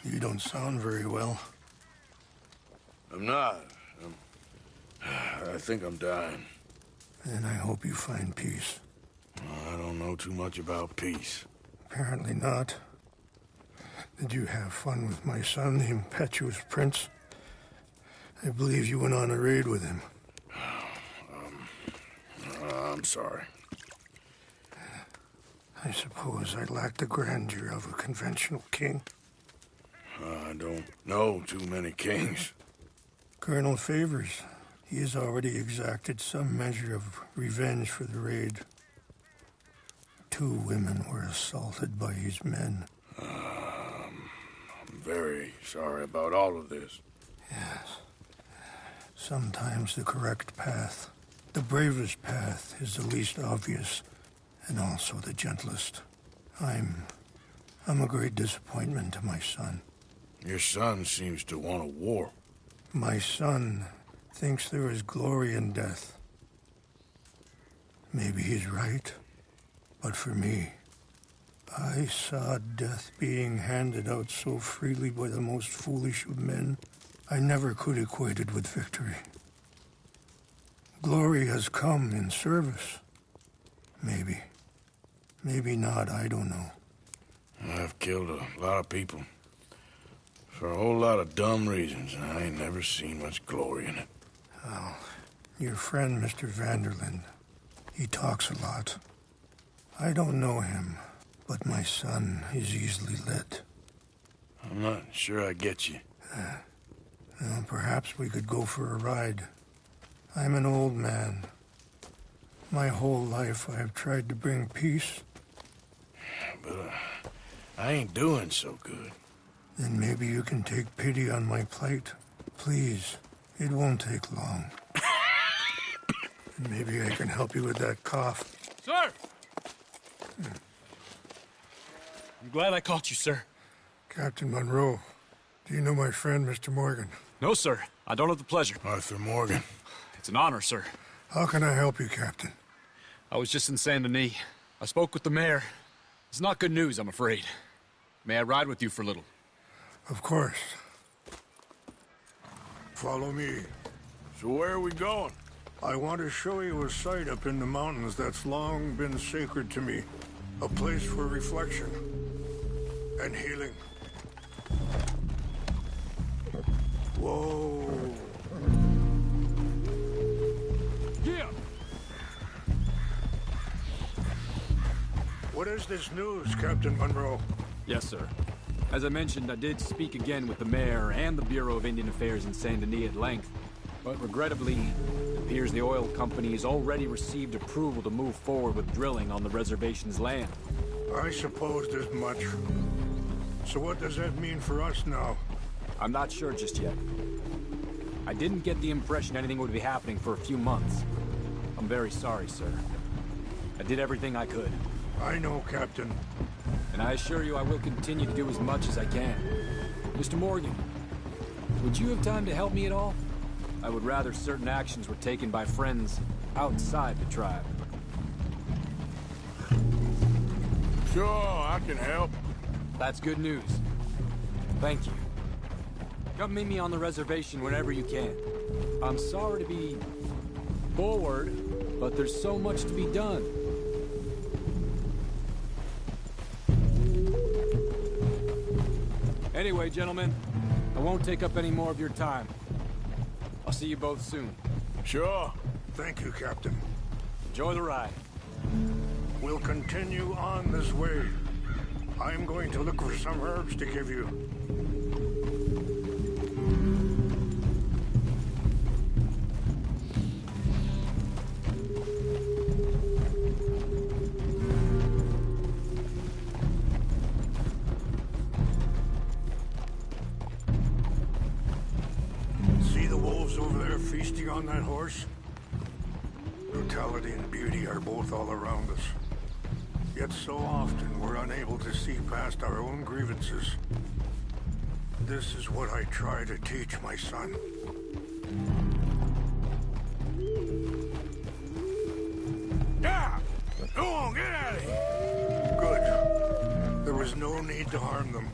You don't sound very well. I'm not. I think I'm dying. And I hope you find peace. I don't know too much about peace. Apparently not. Did you have fun with my son, the impetuous prince? I believe you went on a raid with him. I'm sorry. I suppose I lack the grandeur of a conventional king. I don't know too many kings. Colonel Favors. He has already exacted some measure of revenge for the raid. 2 women were assaulted by his men. I'm very sorry about all of this. Yes. Sometimes the correct path, the bravest path, is the least obvious, and also the gentlest. I'm a great disappointment to my son. Your son seems to want a war. My son thinks there is glory in death. Maybe he's right, but for me, I saw death being handed out so freely by the most foolish of men, I never could equate it with victory. Glory has come in service. Maybe. Maybe not, I don't know. I've killed a lot of people. For a whole lot of dumb reasons, and I ain't never seen much glory in it. Well, your friend, Mr. Vanderlyn, he talks a lot. I don't know him, but my son is easily led. I'm not sure I get you. Well, perhaps we could go for a ride. I'm an old man. My whole life I have tried to bring peace. But I ain't doing so good. Then maybe you can take pity on my plight. Please, it won't take long. And maybe I can help you with that cough. Sir! I'm glad I caught you, sir. Captain Monroe, do you know my friend, Mr. Morgan? No, sir. I don't have the pleasure. Arthur Morgan. It's an honor, sir. How can I help you, Captain? I was just in Saint Denis. I spoke with the mayor. It's not good news, I'm afraid. May I ride with you for a little? Of course. Follow me. So where are we going? I want to show you a site up in the mountains that's long been sacred to me. A place for reflection and healing. Whoa. Yeah! What is this news, Captain Monroe? Yes, sir. As I mentioned, I did speak again with the mayor and the Bureau of Indian Affairs in Saint Denis at length. But regrettably, it appears the oil company has already received approval to move forward with drilling on the reservation's land. I supposed as much. So what does that mean for us now? I'm not sure just yet. I didn't get the impression anything would be happening for a few months. I'm very sorry, sir. I did everything I could. I know, Captain. And I assure you I will continue to do as much as I can. Mr. Morgan, would you have time to help me at all? I would rather certain actions were taken by friends outside the tribe. Sure, I can help. That's good news. Thank you. Come meet me on the reservation whenever you can. I'm sorry to be forward, but there's so much to be done. Anyway, gentlemen, I won't take up any more of your time. I'll see you both soon. Sure. Thank you, Captain. Enjoy the ride. We'll continue on this way. I'm going to look for some herbs to give you. See the wolves over there feasting on that horse? Brutality and beauty are both all around us. Yet so often we're unable to see past our own grievances. This is what I try to teach my son. Yeah! Go on, get out of here! Good. There was no need to harm them.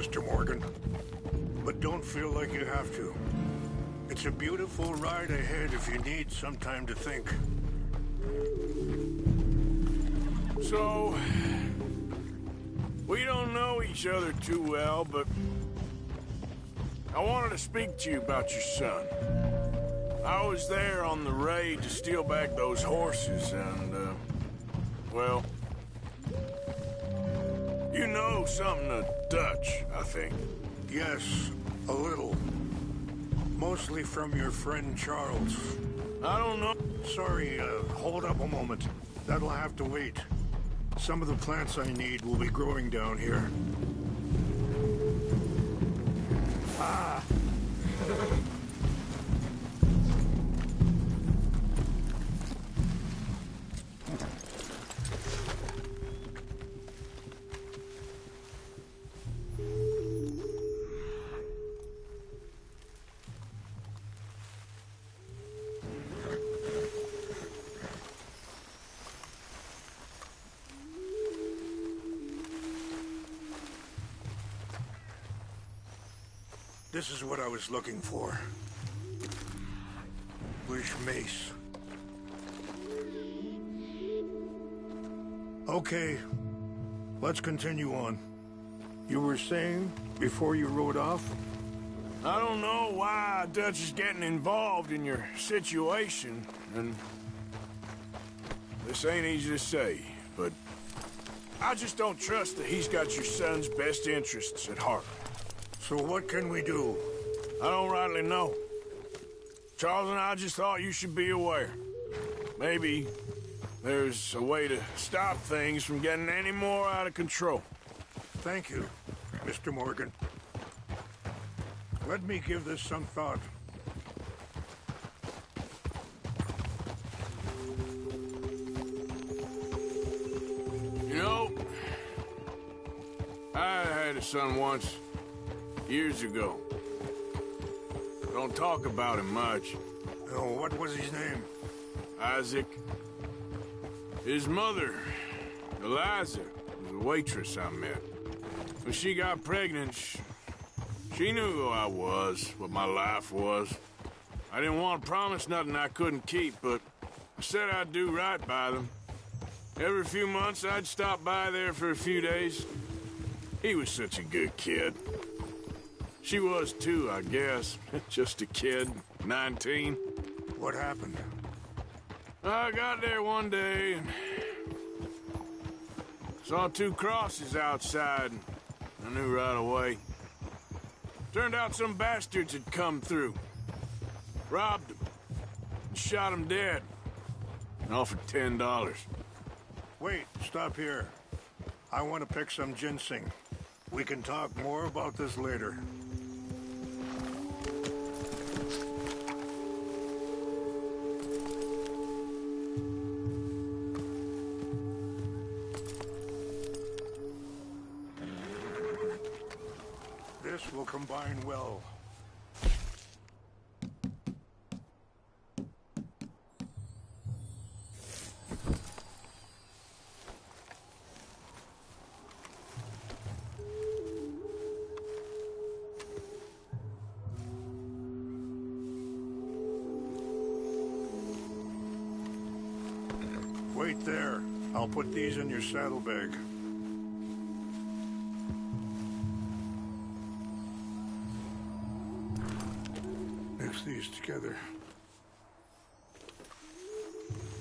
Mr. Morgan. But don't feel like you have to. It's a beautiful ride ahead if you need some time to think. So, we don't know each other too well, but I wanted to speak to you about your son. I was there on the raid to steal back those horses, and, well, you know something of Dutch, I think. Yes, a little. Mostly from your friend Charles. I don't know. Sorry, hold up a moment. That'll have to wait. Some of the plants I need will be growing down here. Ah! This is what I was looking for. Bush mace. Okay, let's continue on. You were saying before you rode off? I don't know why Dutch is getting involved in your situation, and this ain't easy to say, but I just don't trust that he's got your son's best interests at heart. So what can we do? I don't rightly know. Charles and I just thought you should be aware. Maybe there's a way to stop things from getting any more out of control. Thank you, Mr. Morgan. Let me give this some thought. You know, I had a son once, years ago. Don't talk about him much. Oh, what was his name? Isaac. His mother, Eliza, was a waitress I met. When she got pregnant, she knew who I was, what my life was. I didn't want to promise nothing I couldn't keep, but I said I'd do right by them. Every few months, I'd stop by there for a few days. He was such a good kid. She was too, I guess. Just a kid, 19. What happened? I got there one day and saw two crosses outside. I knew right away. Turned out some bastards had come through. Robbed them. And shot them dead. And offered $10. Wait, stop here. I want to pick some ginseng. We can talk more about this later. This will combine well. Wait there. I'll put these in your saddlebag. Mix these together.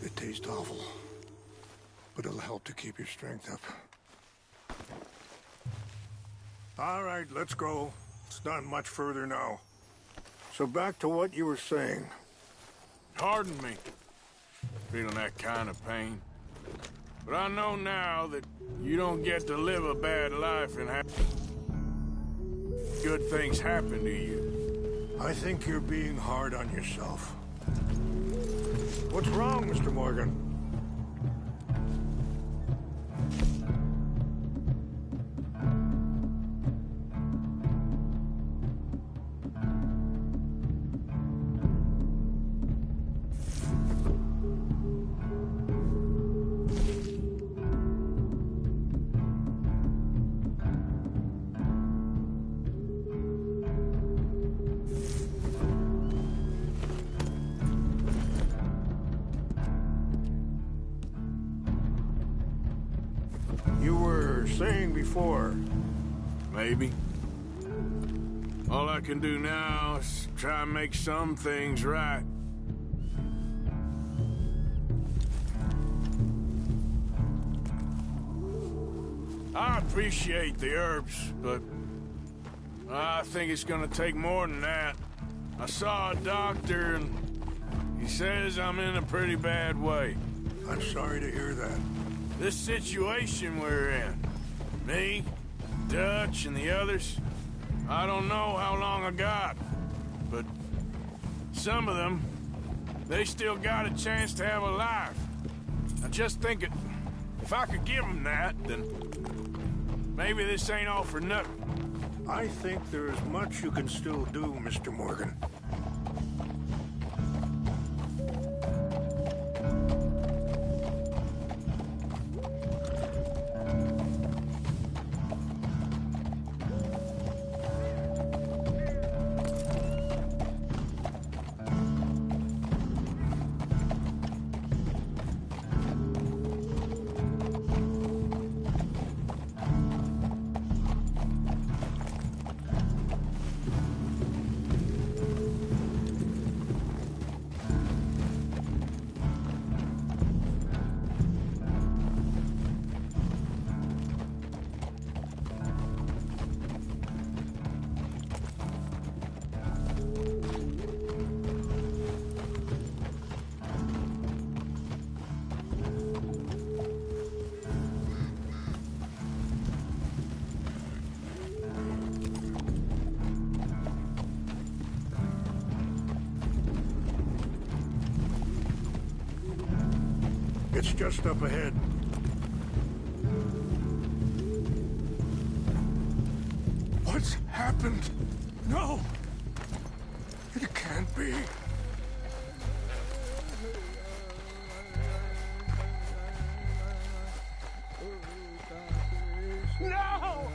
It tastes awful, but it'll help to keep your strength up. All right, let's go. It's not much further now. So back to what you were saying. Pardon me. Feeling that kind of pain. But I know now that you don't get to live a bad life and have good things happen to you. I think you're being hard on yourself. What's wrong, Mr. Morgan? saying before. Maybe. All I can do now is try and make some things right. I appreciate the herbs, but I think it's gonna take more than that. I saw a doctor and he says I'm in a pretty bad way. I'm sorry to hear that. This situation we're in, me, Dutch, and the others, I don't know how long I got, but some of them, they still got a chance to have a life. I just think if I could give them that, then maybe this ain't all for nothing. I think there is much you can still do, Mr. Morgan. It's just up ahead. What's happened? No! It can't be. No!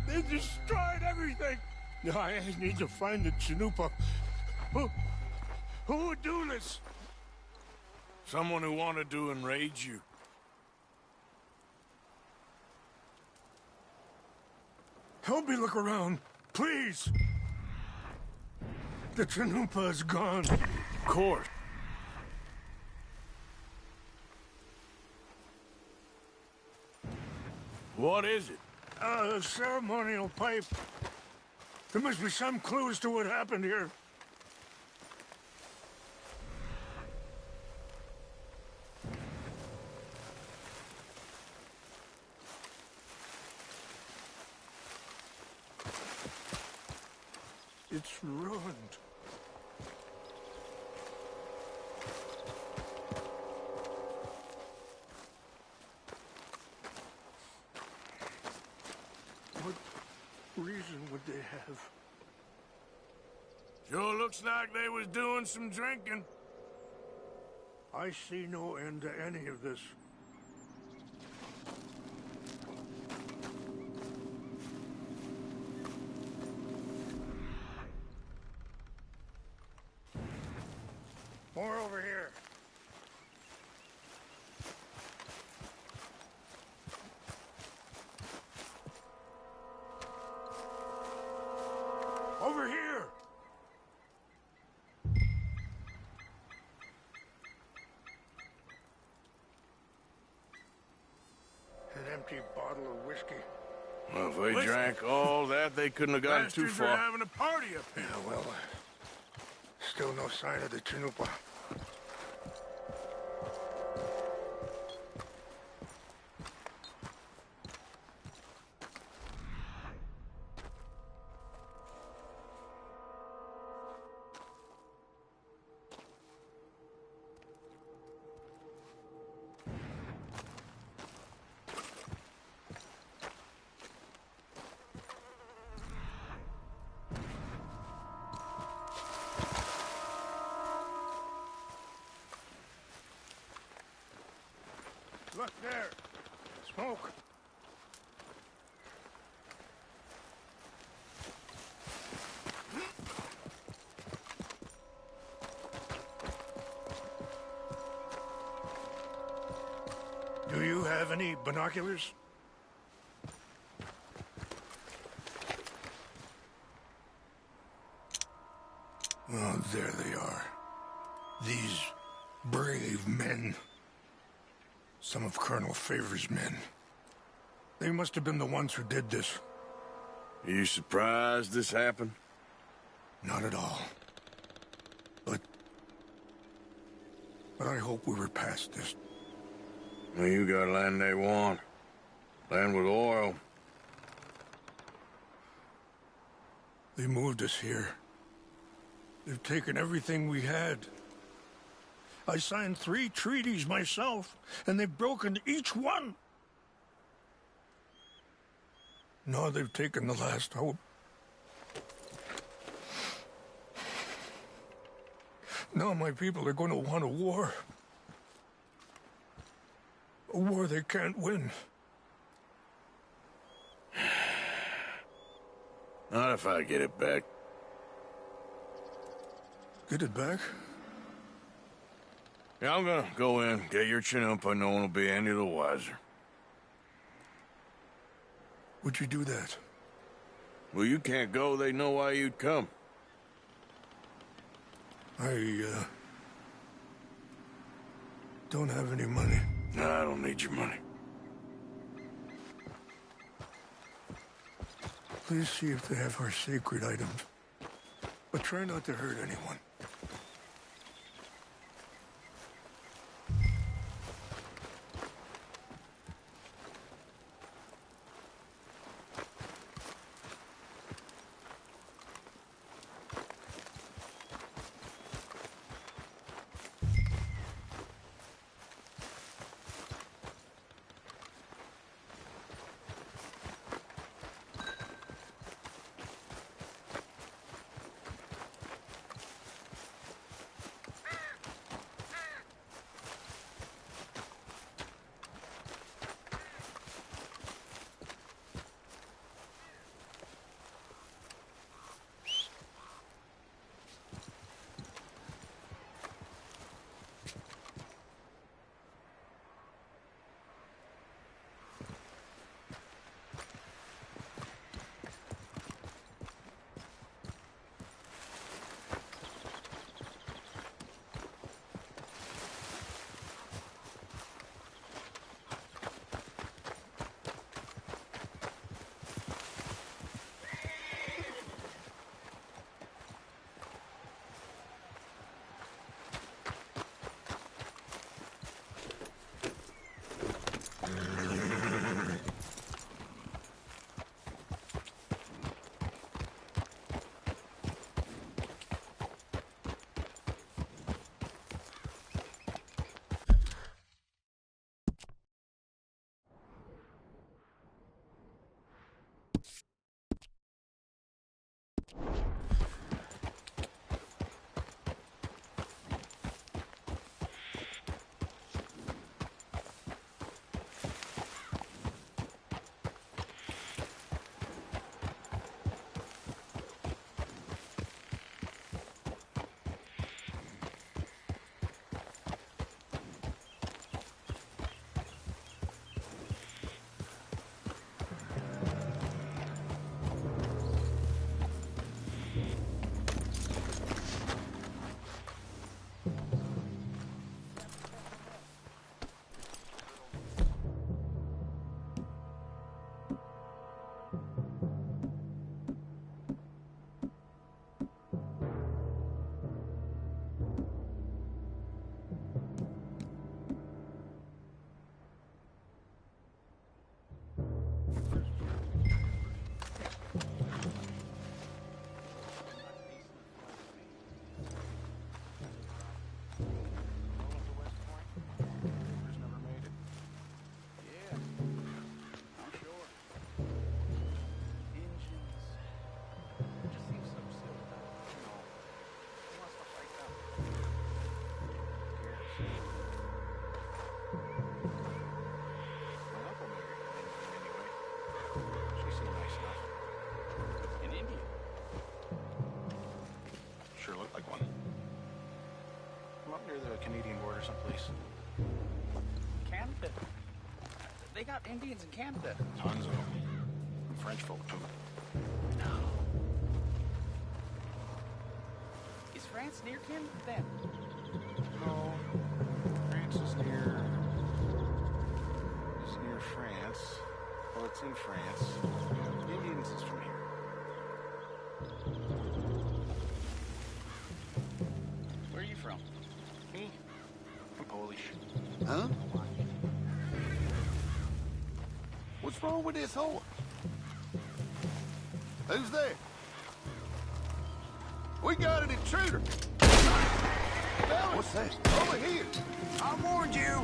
They destroyed everything! No, I need to find the Chanupa. Who would do this? Someone who wanted to enrage you. Help me look around, please. The Chanupa is gone. Of course. What is it? A ceremonial pipe. There must be some clues to what happened here. It's ruined. What reason would they have? Sure looks like they was doing some drinking. I see no end to any of this. More over here. Over here! An empty bottle of whiskey. Well, if they drank all that, they couldn't have gotten too Bastards are far. having a party up here. Yeah, well, still no sign of the Chanupa. Look there. Smoke. Do you have any binoculars? Oh, there they are. These brave men. Some of Colonel Favor's men. They must have been the ones who did this. Are you surprised this happened? Not at all. But I hope we were past this. Well, you got land they want. Land with oil. They moved us here. They've taken everything we had. I signed 3 treaties myself, and they've broken each one. Now they've taken the last hope. Now my people are going to want a war. A war they can't win. Not if I get it back. Get it back? Yeah, I'm gonna go in, get your Chinook, but no one will be any the wiser. Would you do that? Well, you can't go, they know why you'd come. I don't have any money. No, I don't need your money. Please see if they have our sacred items. But try not to hurt anyone. Canadian border someplace. Canada? They got Indians in Canada. Tons of them. And French folk, too. No. Is France near Canada then? No. France is near... It's near France. Well, it's in France. The Indians is from here. Where are you from? Me? I'm Polish. Huh? What's wrong with this horse? Who's there? We got an intruder. Fellas, what's that? Over here. I warned you!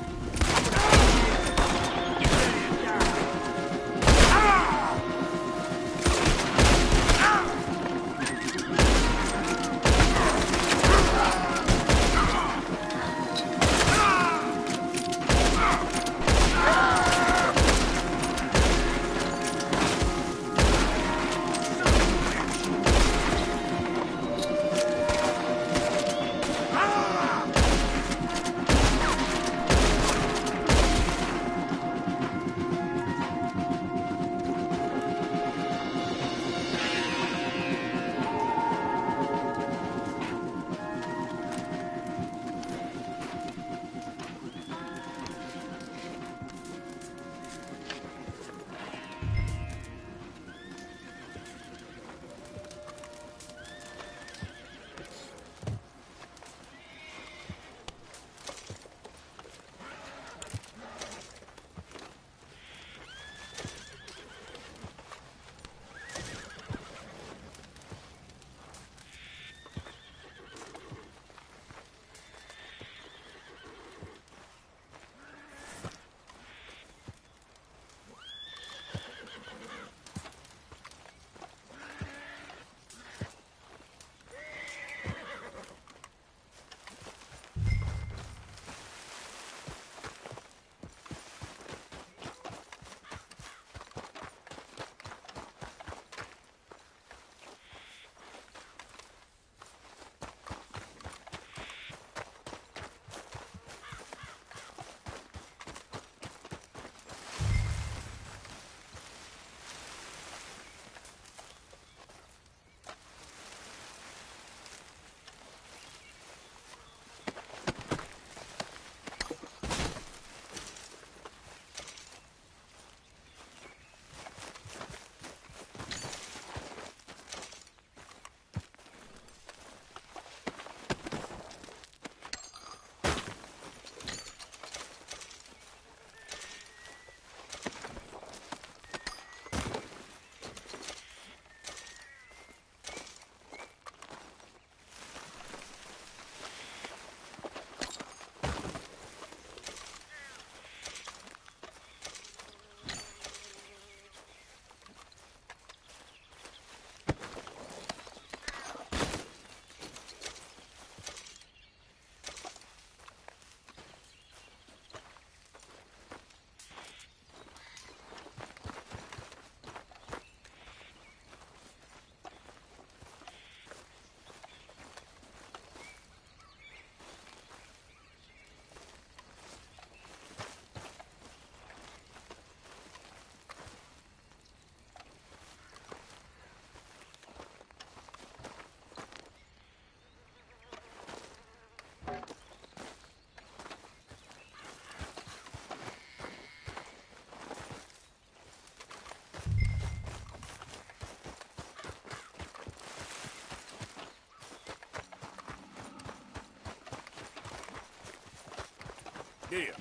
Here.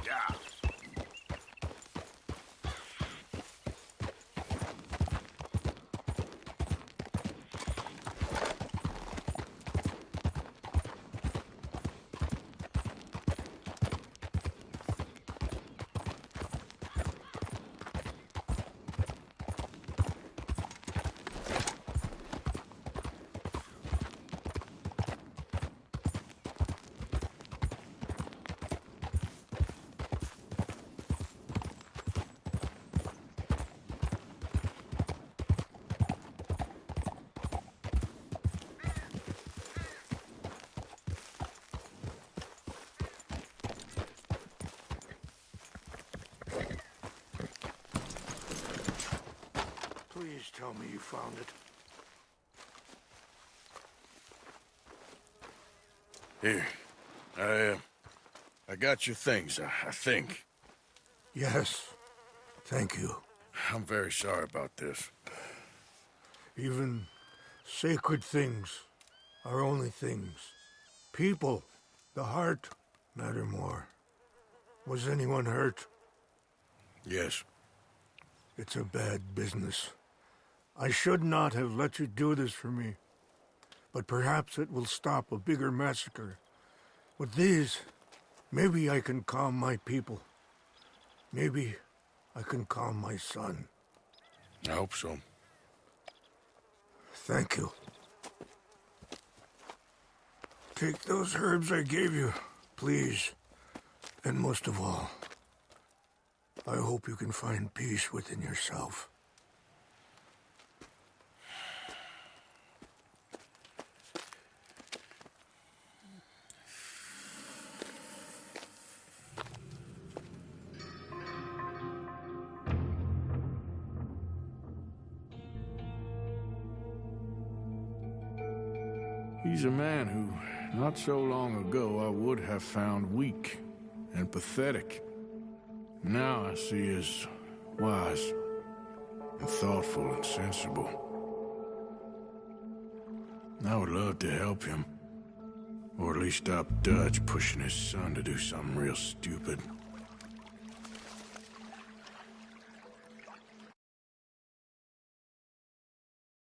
Yeah. tell me you found it. Here. I got your things, I think. Yes. Thank you. I'm very sorry about this. Even sacred things are only things. People, the heart, matter more. Was anyone hurt? Yes. It's a bad business. I should not have let you do this for me. But perhaps it will stop a bigger massacre. With these, maybe I can calm my people. Maybe I can calm my son. I hope so. Thank you. Take those herbs I gave you, please. And most of all, I hope you can find peace within yourself. He's a man who, not so long ago, I would have found weak and pathetic. Now I see as wise and thoughtful and sensible. I would love to help him. Or at least stop Dutch pushing his son to do something real stupid.